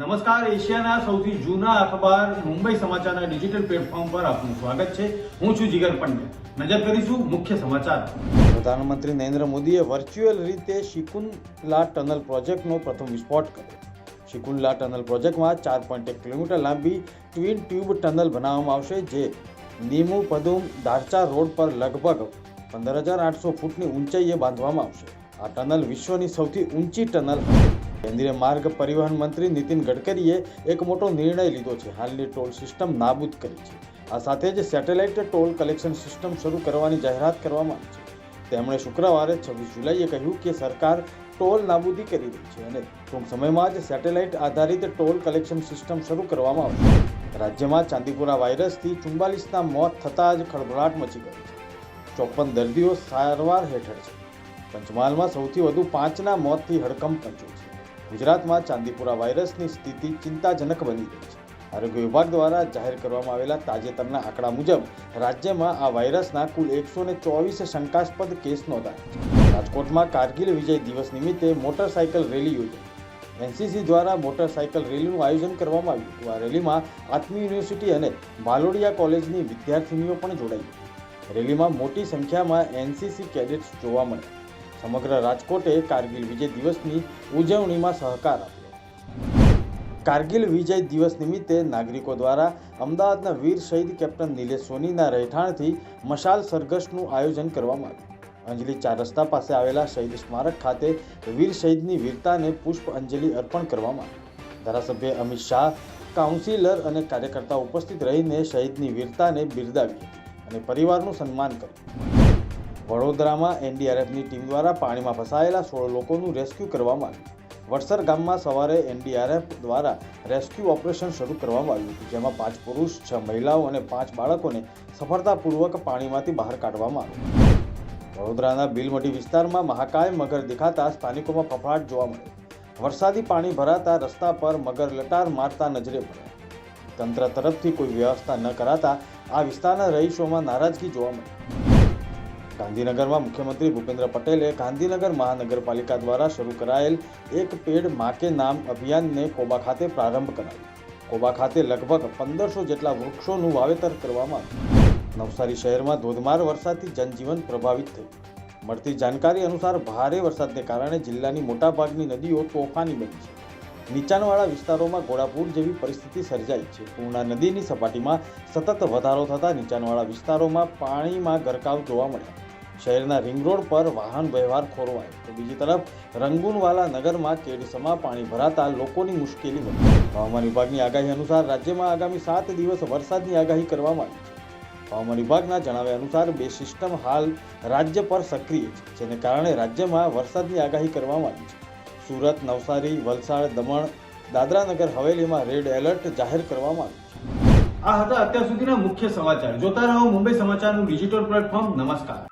નમસ્કાર, એશિયાના સૌથી જૂના અખબાર મુંબઈ સમાચારના ડિજિટલ પ્લેટફોર્મ પર આપનું સ્વાગત છે. હું છું જીગર પંડ્યા. નજર કરીશું મુખ્ય સમાચાર. પ્રધાનમંત્રી નરેન્દ્ર મોદીએ વર્ચ્યુઅલ રીતે શિકુનલા ટનલ પ્રોજેક્ટનો પ્રથમ વિસ્ફોટ કર્યો. શિકુનલા ટનલ પ્રોજેક્ટમાં 4.1 કિલોમીટર લાંબી ટ્વિન ટ્યુબ ટનલ બનાવવામાં આવશે, જે નીમુ પદુમ દારચા રોડ પર લગભગ 15,800 ફૂટની ઊંચાઈએ બાંધવામાં આવશે. આ ટનલ વિશ્વની સૌથી ઊંચી ટનલ હશે. કેન્દ્રીય માર્ગ પરિવહન મંત્રી નીતિન ગડકરીએ એક મોટો નિર્ણય લીધો છે. હાલની ટોલ સિસ્ટમ નાબૂદ કરી છે. આ સાથે જ સેટેલાઇટ ટોલ કલેક્શન સિસ્ટમ શરૂ કરવાની જાહેરાત કરવામાં આવી છે. તેમણે શુક્રવારે 26 જુલાઈએ કહ્યું કે સરકાર ટોલ નાબૂદી કરી રહી છે અને ટૂંક સમયમાં જ સેટેલાઇટ આધારિત ટોલ કલેક્શન સિસ્ટમ શરૂ કરવામાં આવશે. રાજ્યમાં ચાંદીપુરા વાયરસથી 44ના મોત થતાં જ ખળભળાટ મચી ગઈ છે. 54 દર્દીઓ સારવાર હેઠળ છે. પંચમહાલમાં સૌથી વધુ 5ના મોતથી હડકંપ મચ્યો છે. ગુજરાતમાં ચાંદીપુરા વાયરસની સ્થિતિ ચિંતાજનક બની ગઈ છે. આરોગ્ય વિભાગ દ્વારા જાહેર કરવામાં આવેલા તાજેતરના આંકડા મુજબ રાજ્યમાં આ વાયરસના કુલ 124 શંકાસ્પદ કેસ નોંધાયા છે. રાજકોટમાં કારગિલ વિજય દિવસ નિમિત્તે મોટરસાયકલ રેલી યોજાઈ. એનસીસી દ્વારા મોટરસાયકલ રેલીનું આયોજન કરવામાં આવ્યું હતું. આ રેલીમાં આત્મી યુનિવર્સિટી અને ભાલોડિયા કોલેજની વિદ્યાર્થીનીઓ પણ જોડાઈ હતી. રેલીમાં મોટી સંખ્યામાં એનસીસી કેડેટ્સ જોવા મળ્યા. સમગ્ર રાજકોટે કારગિલ વિજય દિવસની ઉજવણીમાં સહકાર આપ્યો. કારગિલ વિજય દિવસ નિમિત્તે નાગરિકો દ્વારા અમદાવાદના વીર શહીદ કેપ્ટન નિલેશ સોનીના રહેઠાણથી મશાલ સરઘસનું આયોજન કરવામાં આવ્યું. અંજલિ 4 રસ્તા પાસે આવેલા શહીદ સ્મારક ખાતે વીર શહીદની વીરતાને પુષ્પ અંજલિ અર્પણ કરવામાં આવી. ધારાસભ્ય અમિત શાહ, કાઉન્સિલર અને કાર્યકર્તાઓ ઉપસ્થિત રહીને શહીદની વીરતાને બિરદાવી અને પરિવારનું સન્માન કર્યું. વડોદરામાં એનડીઆરએફની ટીમ દ્વારા પાણીમાં ફસાયેલા 16 લોકોનું રેસ્ક્યુ કરવામાં આવ્યું. વડસર ગામમાં સવારે એનડીઆરએફ દ્વારા રેસ્ક્યુ ઓપરેશન શરૂ કરવામાં આવ્યું હતું, જેમાં 5 પુરુષ, 6 મહિલાઓ અને 5 બાળકોને સફળતાપૂર્વક પાણીમાંથી બહાર કાઢવામાં આવ્યા. વડોદરાના બિલમટી વિસ્તારમાં મહાકાય મગર દેખાતા સ્થાનિકોમાં ફફડાટ જોવા મળ્યો. વરસાદી પાણી ભરાતા રસ્તા પર મગર લટાર મારતા નજરે પડ્યા. તંત્ર તરફથી કોઈ વ્યવસ્થા ન કરાતા આ વિસ્તારના રહીશોમાં નારાજગી જોવા મળી. ગાંધીનગરમાં મુખ્યમંત્રી ભૂપેન્દ્ર પટેલે ગાંધીનગર મહાનગરપાલિકા દ્વારા શરૂ કરાયેલ એક પેડ માં કે નામ અભિયાનને કોબા ખાતે પ્રારંભ કરાવ્યો. કોબા ખાતે લગભગ 1500 જેટલા વૃક્ષોનું વાવેતર કરવામાં આવ્યું. નવસારી શહેરમાં ધોધમાર વરસાદથી જનજીવન પ્રભાવિત થયું. મળતી જાણકારી અનુસાર ભારે વરસાદને કારણે જિલ્લાની મોટાભાગની નદીઓ તોફાની બની છે. નીચાણવાળા વિસ્તારોમાં ઘોડાપૂર જેવી પરિસ્થિતિ સર્જાઈ છે. પૂર્ણા નદીની સપાટીમાં સતત વધારો થતાં નીચાણવાળા વિસ્તારોમાં પાણીમાં ગરકાવ જોવા મળ્યા. શહેરના રિંગ રોડ પર વાહન વ્યવહાર ખોરવાયો તો બીજી તરફ રંગુનવાલા નગરમાં કેડસમાં પાણી ભરાતા લોકોની મુશ્કેલી વધી. હવામાન વિભાગની આગાહી અનુસાર રાજ્યમાં આગામી 7 દિવસ વરસાદની આગાહી કરવામાં આવી છે. હવામાન વિભાગના જણાવ્યા અનુસાર 2 સિસ્ટમ હાલ રાજ્ય પર સક્રિય છે, જેને કારણે રાજ્યમાં વરસાદની આગાહી કરવામાં આવી છે. સુરત, નવસારી, વલસાડ, દમણ, દાદરા નગર હવેલીમાં રેડ એલર્ટ જાહેર કરવામાં આવ્યું છે. આ હતા અત્યાર સુધીના મુખ્ય સમાચાર. જોતા રહો મુંબઈ સમાચારનું ડિજિટલ પ્લેટફોર્મ. નમસ્કાર.